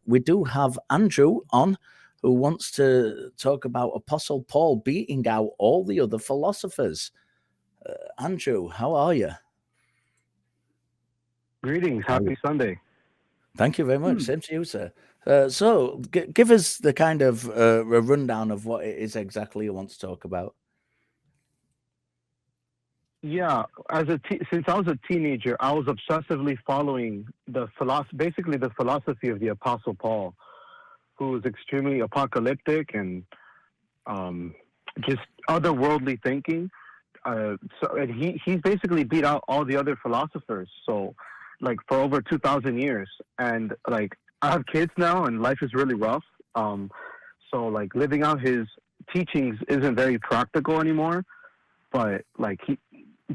we do have Andrew on who wants to talk about Apostle Paul beating out all the other philosophers. Andrew, how are you? Greetings. How are you? Happy Sunday. Thank you very much. Hmm. Same to you, sir. So, give us the kind of a rundown of what it is exactly you want to talk about. Yeah, since I was a teenager, I was obsessively following basically the philosophy of the Apostle Paul, who was extremely apocalyptic and um, just otherworldly thinking. And he's basically beat out all the other philosophers. So, like for over 2,000 years, and like I have kids now, and life is really rough. Um, so like living out his teachings isn't very practical anymore. But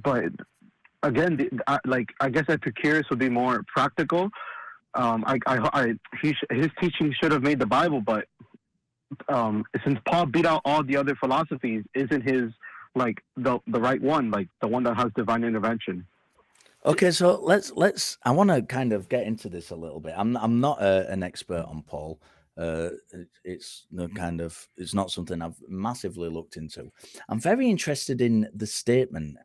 but again, I guess Epicurus would be more practical. His teaching should have made the Bible, but since Paul beat out all the other philosophies, isn't his like the right one, like the one that has divine intervention? Okay, so let's. I want to kind of get into this a little bit. I'm not an expert on Paul. It's no kind of it's not something I've massively looked into. I'm very interested in the statement.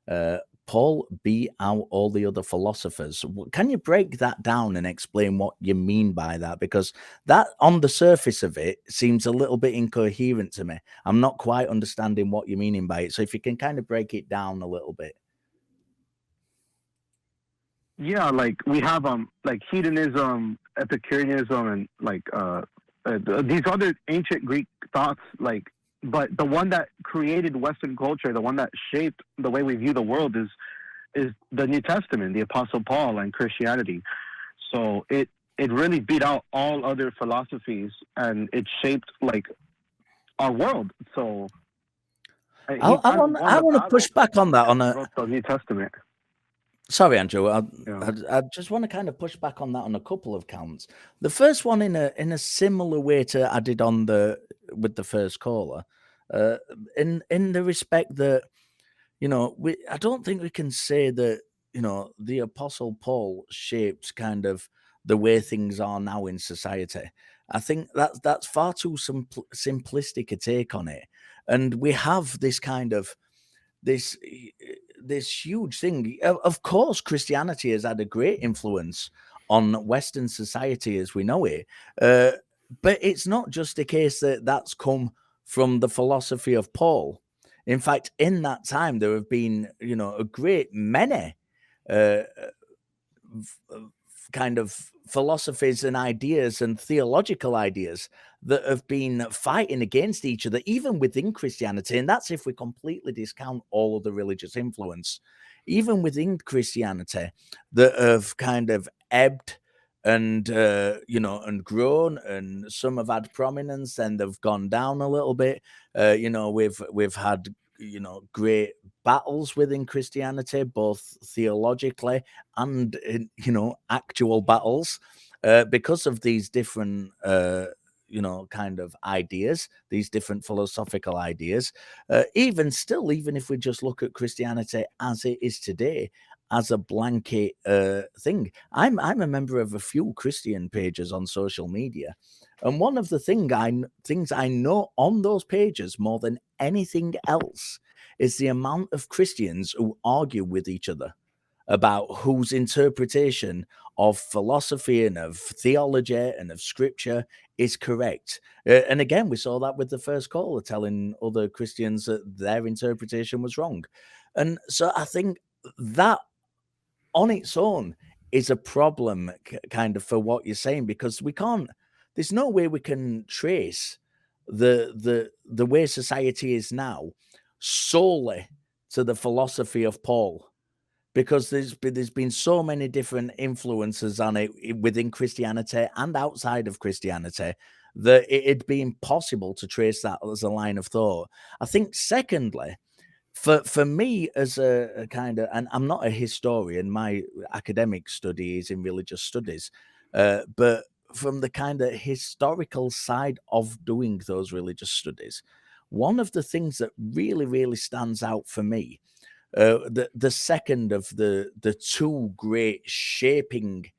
Uh, Paul beat out all the other philosophers. Can you break that down and explain what you mean by that? Because that, on the surface of it, seems a little bit incoherent to me. I'm not quite understanding what you're meaning by it. So if you can kind of break it down a little bit. Yeah, like we have like hedonism, Epicureanism, and like these other ancient Greek thoughts. Like, but the one that created Western culture, the one that shaped the way we view the world, is the New Testament, the Apostle Paul, and Christianity. So it really beat out all other philosophies, and it shaped like our world. So I, he I kind of want won I the want to push battle back on that because on he a. wrote the New Testament. Sorry, Andrew. You know. I just want to kind of push back on that on a couple of counts. The first one in a similar way to I did on the with the first caller, uh, in the respect that we I don't think we can say that the Apostle Paul shaped kind of the way things are now in society. I think that's far too simplistic a take on it, and we have this kind of this this huge thing. Of course, Christianity has had a great influence on Western society as we know it, uh, but it's not just a case that that's come from the philosophy of Paul. In fact, in that time, there have been a great many uh, kind of philosophies and ideas and theological ideas that have been fighting against each other, even within Christianity. And that's if we completely discount all of the religious influence, even within Christianity, that have kind of ebbed and grown, and some have had prominence and they've gone down a little bit. We've had great battles within Christianity, both theologically and actual battles, because of these different kind of ideas, these different philosophical ideas. Even still, even if we just look at Christianity as it is today, as a blanket thing, I'm a member of a few Christian pages on social media, and one of the things I know on those pages more than anything else is the amount of Christians who argue with each other about whose interpretation of philosophy and of theology and of scripture is correct. And again, we saw that with the first caller telling other Christians that their interpretation was wrong. And so I think that on its own is a problem, kind of, for what you're saying, because there's no way we can trace the way society is now solely to the philosophy of Paul, because there's been so many different influences on it within Christianity and outside of Christianity that it'd be impossible to trace that as a line of thought. I think, secondly, for me as a kind of, and I'm not a historian, my academic study is in religious studies, but from the kind of historical side of doing those religious studies, one of the things that really, really stands out for me, the second of the two great shaping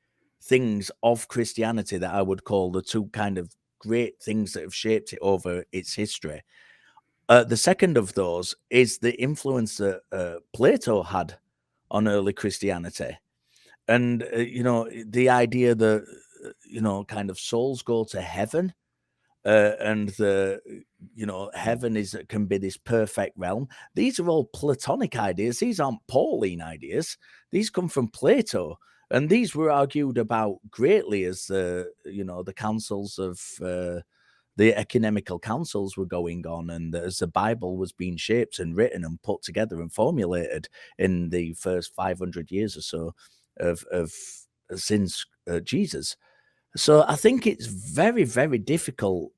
things of Christianity that I would call the two kind of great things that have shaped it over its history. The second of those is the influence that Plato had on early Christianity. And, the idea that, kind of souls go to heaven, and heaven can be this perfect realm. These are all Platonic ideas. These aren't Pauline ideas. These come from Plato. And these were argued about greatly as the councils of the ecumenical councils were going on, and as the Bible was being shaped and written and put together and formulated in the first 500 years or so of since Jesus. So I think it's very, very difficult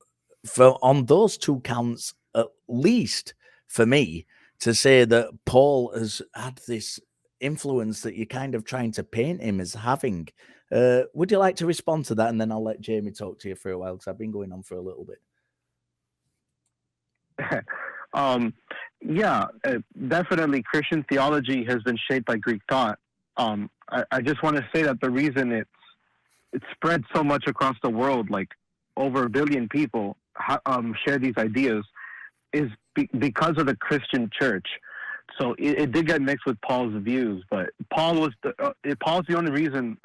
on those two counts, at least for me, to say that Paul has had this influence that you're kind of trying to paint him as having. Would you like to respond to that? And then I'll let Jamie talk to you for a while, because I've been going on for a little bit. Yeah, definitely Christian theology has been shaped by Greek thought. I just want to say that the reason it's spread so much across the world, like over 1 billion people share these ideas, is because of the Christian church. So it did get mixed with Paul's views, but Paul's the only reason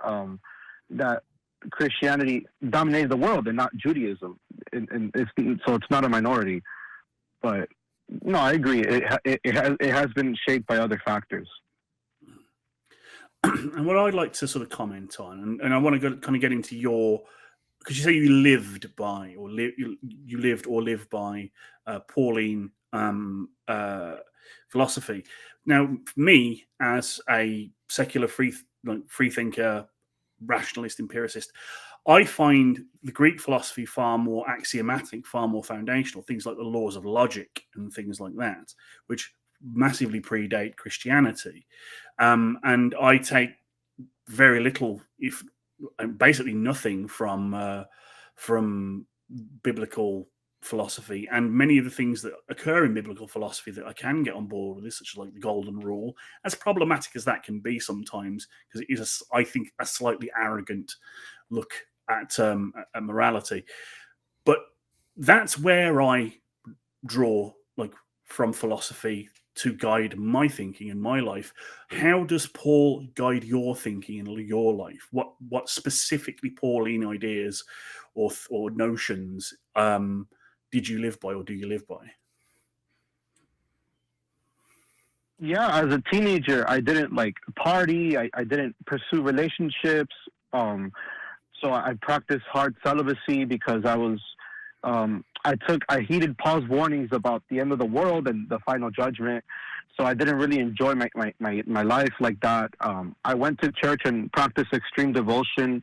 that Christianity dominated the world and not Judaism, and so it's not a minority. But no, I agree. It has been shaped by other factors. And what I'd like to sort of comment on, and I want to kind of get into your, because you say you lived by, or you lived or live by Pauline philosophy. Now, for me, as a secular free thinker, rationalist, empiricist, I find the Greek philosophy far more axiomatic, far more foundational. Things like the laws of logic and things like that, which massively predate Christianity. And I take very little, if basically nothing, from biblical philosophy, and many of the things that occur in biblical philosophy that I can get on board with, such as like the golden rule, as problematic as that can be sometimes, because it is, I think, a slightly arrogant look at morality. But that's where I draw, like, from philosophy to guide my thinking and my life. How does Paul guide your thinking and your life? What specifically Pauline ideas or notions did you live by, or do you live by? Yeah, as a teenager, I didn't party. I didn't pursue relationships. So I practiced hard celibacy because I heeded Paul's warnings about the end of the world and the final judgment. So I didn't really enjoy my life like that. I went to church and practiced extreme devotion.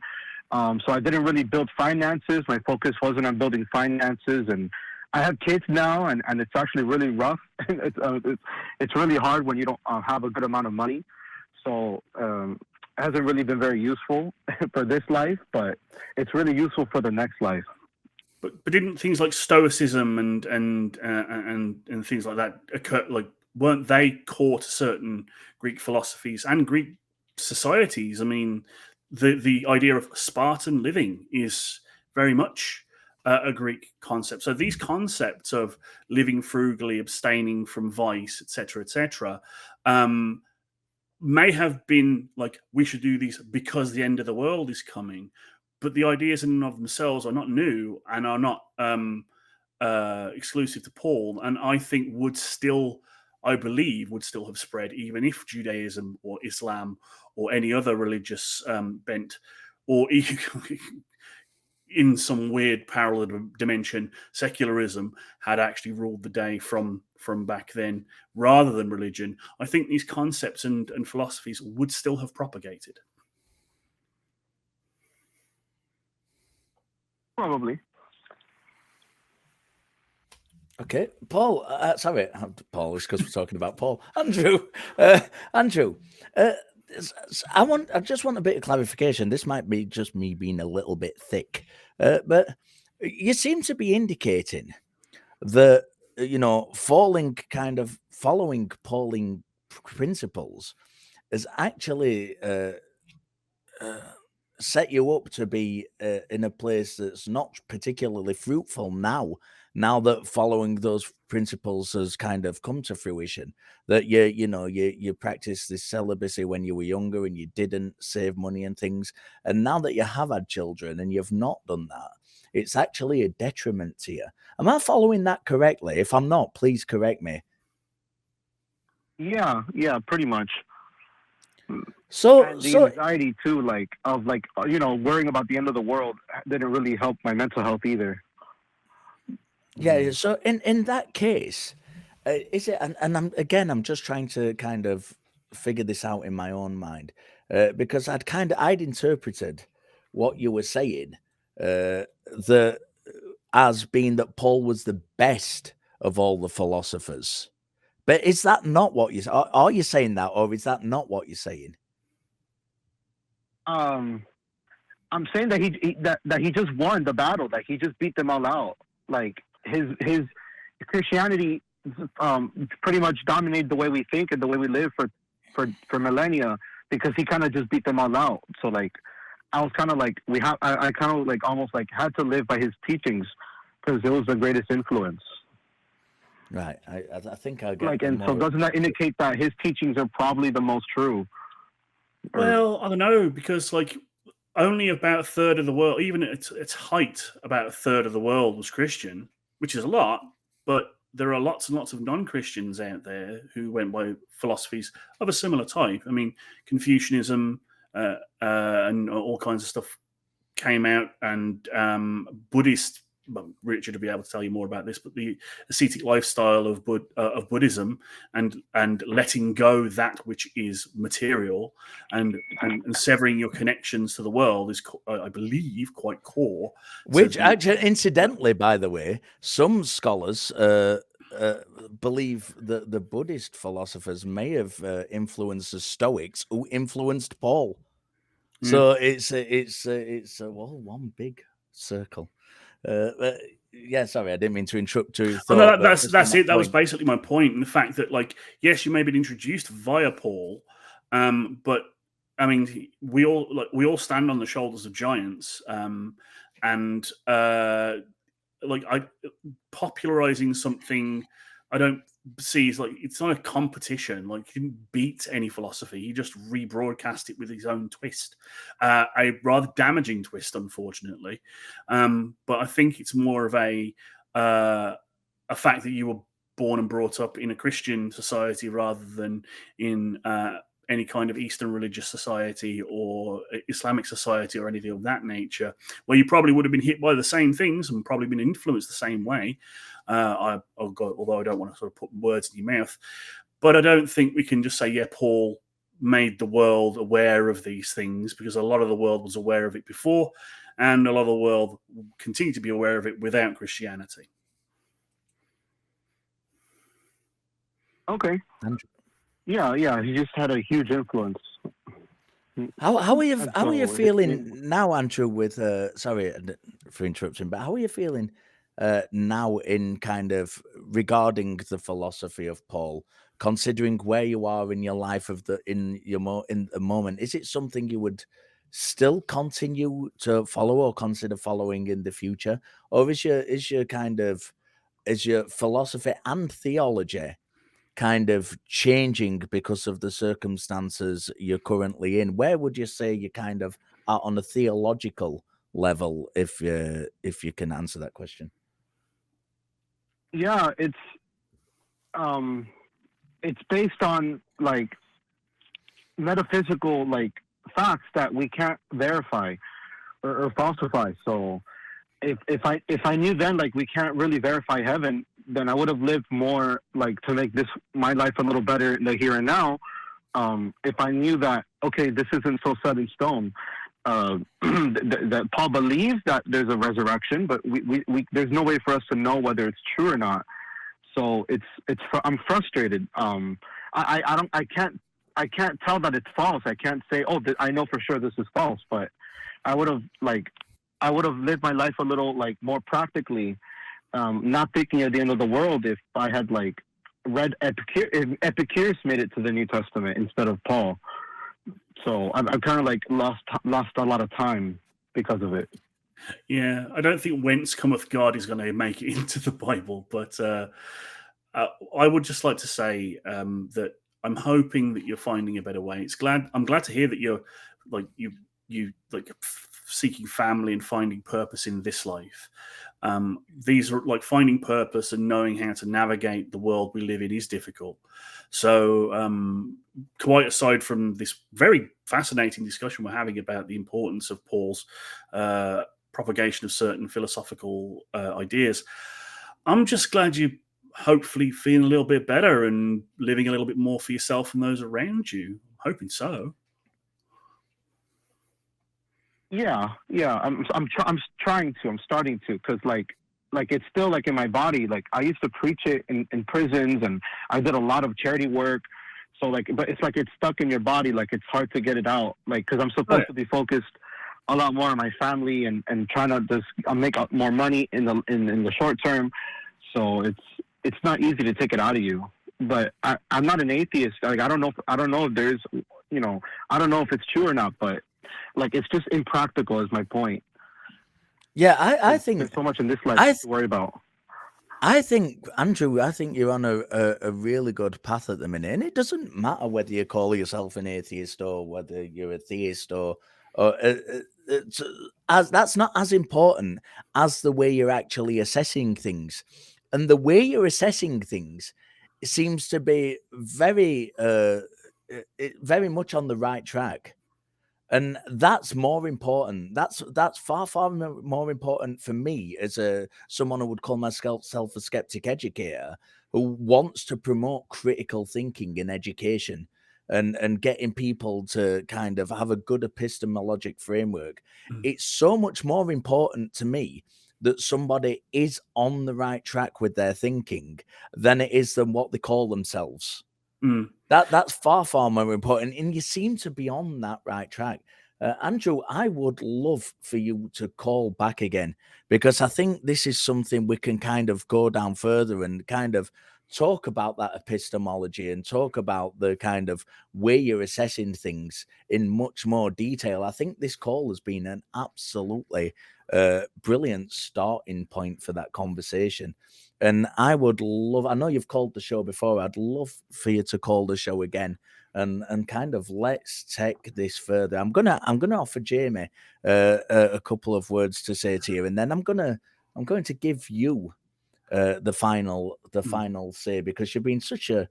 So I didn't really build finances. My focus wasn't on building finances. And I have kids now, and it's actually really rough. It's really hard when you don't have a good amount of money. So it hasn't really been very useful for this life, but it's really useful for the next life. But didn't things like Stoicism and things like that occur? Like, weren't they core to certain Greek philosophies and Greek societies? I mean, the idea of Spartan living is very much a Greek concept. So these concepts of living frugally, abstaining from vice, etc., may have been like, we should do these because the end of the world is coming. But the ideas in and of themselves are not new and are not exclusive to Paul, and I think I believe would still have spread even if Judaism or Islam or any other religious bent, or in some weird parallel dimension, secularism had actually ruled the day from back then, rather than religion. I think these concepts and philosophies would still have propagated. Probably. Okay, Paul. Sorry, Paul. It's because we're talking about Paul. Andrew. Andrew. I just want a bit of clarification. This might be just me being a little bit thick, but you seem to be indicating that following Pauline principles is actually set you up to be in a place that's not particularly fruitful now that following those principles has kind of come to fruition, that you practice this celibacy when you were younger and you didn't save money and things, and now that you have had children and you've not done that, it's actually a detriment to you. Am I following that correctly? If I'm not, please correct me. Yeah, pretty much. So And the anxiety too, of worrying about the end of the world didn't really help my mental health either. yeah, so in that case, is it? And I'm just trying to kind of figure this out in my own mind, because I'd interpreted what you were saying, the as being that Paul was the best of all the philosophers. But is that not what you are you saying that, or is that not what you're saying? I'm saying that he just won the battle, that he just beat them all out. Like his Christianity pretty much dominated the way we think and the way we live for millennia, because he kind of just beat them all out. So like I was kind of like I kind of like almost like had to live by his teachings because it was the greatest influence. Right. I think I get like, and so doesn't that indicate that his teachings are probably the most true? Well, I don't know, because like only about a third of the world, even at its height, about a third of the world was Christian, which is a lot, but there are lots and lots of non-Christians out there who went by philosophies of a similar type. I mean, Confucianism and all kinds of stuff came out, and Buddhist. Well, Richard will be able to tell you more about this, but the ascetic lifestyle of Buddhism and letting go that which is material and severing your connections to the world is, I believe, quite core. Which actually, incidentally, by the way, some scholars believe that the Buddhist philosophers may have influenced the Stoics, who influenced Paul. So it's one big circle. Yeah, sorry, I didn't mean to interrupt you. No, that's it. That was basically my point, and the fact that, like, yes, you may have been introduced via Paul, but I mean, we all stand on the shoulders of giants, and popularizing something, I don't see is like, it's not a competition. Like, he didn't beat any philosophy; he just rebroadcast it with his own twist, a rather damaging twist, unfortunately. But I think it's more of a fact that you were born and brought up in a Christian society rather than in any kind of Eastern religious society or Islamic society or anything of that nature, where you probably would have been hit by the same things and probably been influenced the same way. Although I don't want to sort of put words in your mouth, but I don't think we can just say, yeah, Paul made the world aware of these things, because a lot of the world was aware of it before, and a lot of the world continue to be aware of it without Christianity. Okay. Yeah, he just had a huge influence. How are you feeling now, Andrew? With sorry for interrupting, but how are you feeling now in kind of regarding the philosophy of Paul, considering where you are in your life in the moment? Is it something you would still continue to follow or consider following in the future, or is your philosophy and theology kind of changing because of the circumstances you're currently in? Where would you say you kind of are on a theological level, if you can answer that question? Yeah, it's based on like metaphysical like facts that we can't verify or falsify. So if I knew then like we can't really verify heaven, then I would have lived more like to make my life a little better in the here and now. If I knew that, okay, this isn't so set in stone, that Paul believes that there's a resurrection, but we there's no way for us to know whether it's true or not. So I'm frustrated. I can't tell that it's false. I can't say, oh, I know for sure this is false, but I would have lived my life a little like more practically, not thinking of the end of the world if I had like read Epicurus made it to the New Testament instead of Paul. So I've kind of like lost a lot of time because of it. Yeah, I don't think "whence cometh God" is going to make it into the Bible, but I would just like to say that I'm hoping that you're finding a better way. I'm glad to hear that you're like you like seeking family and finding purpose in this life. These are like finding purpose and knowing how to navigate the world we live in is difficult. So, quite aside from this very fascinating discussion we're having about the importance of Paul's propagation of certain philosophical ideas, I'm just glad you hopefully feeling a little bit better and living a little bit more for yourself and those around you. I'm hoping so. Yeah, I'm trying to. I'm starting to, because like it's still like in my body. Like I used to preach it in prisons, and I did a lot of charity work. So like, but it's like it's stuck in your body. Like it's hard to get it out. Like because I'm supposed to be focused a lot more on my family and trying to just make more money in the short term. So it's not easy to take it out of you. But I'm not an atheist. Like I don't know if there's, I don't know if it's true or not. But like it's just impractical is my point. Yeah, I think there's so much in this life to worry about. I think, Andrew, you're on a really good path at the minute, and it doesn't matter whether you call yourself an atheist or whether you're a theist or as that's not as important as the way you're actually assessing things, and the way you're assessing things seems to be very much on the right track. And that's more important. That's far more important for me as someone who would call myself a skeptic educator who wants to promote critical thinking in education and getting people to kind of have a good epistemologic framework. It's so much more important to me that somebody is on the right track with their thinking than it is than what they call themselves. That's far more important, and you seem to be on that right track. Andrew, I would love for you to call back again, because I think this is something we can kind of go down further and kind of talk about that epistemology and talk about the kind of way you're assessing things in much more detail. I think this call has been an absolutely brilliant starting point for that conversation. And I would love, I know you've called the show before, I'd love for you to call the show again and kind of let's take this further. I'm gonna offer Jamie a couple of words to say to you, and then I'm going to give you the final say, because you've been such a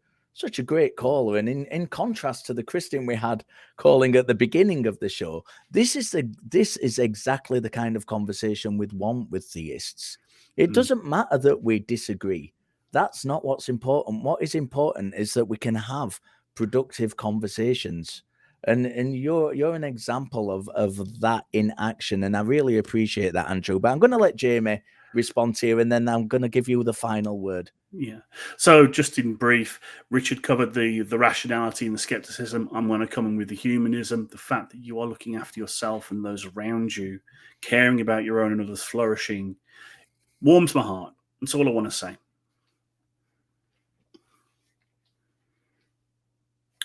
great caller, and in contrast to the Christian we had calling at the beginning of the show, this is exactly the kind of conversation we'd want with theists. It doesn't matter that we disagree. That's not what's important. What is important is that we can have productive conversations. And you're an example of that in action. And I really appreciate that, Andrew. But I'm going to let Jamie respond to you, and then I'm going to give you the final word. Yeah. So just in brief, Richard covered the rationality and the skepticism. I'm going to come in with the humanism, the fact that you are looking after yourself and those around you, caring about your own and others' flourishing, warms my heart. That's all I want to say.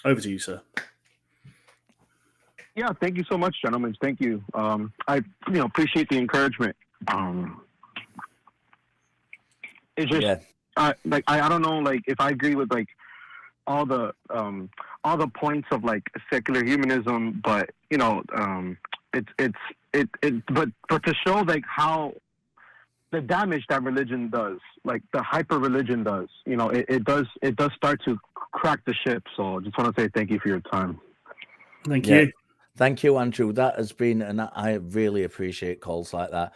Over to you, sir. Yeah, thank you so much, gentlemen. Thank you. I appreciate the encouragement. It's just I don't know, like, if I agree with like all the points of like secular humanism, but but to show like how the damage that religion does, like the hyper religion does, it does start to crack the ship. So I just want to say thank you for your time. Thank you. Thank you, Andrew. That has been, and I really appreciate calls like that.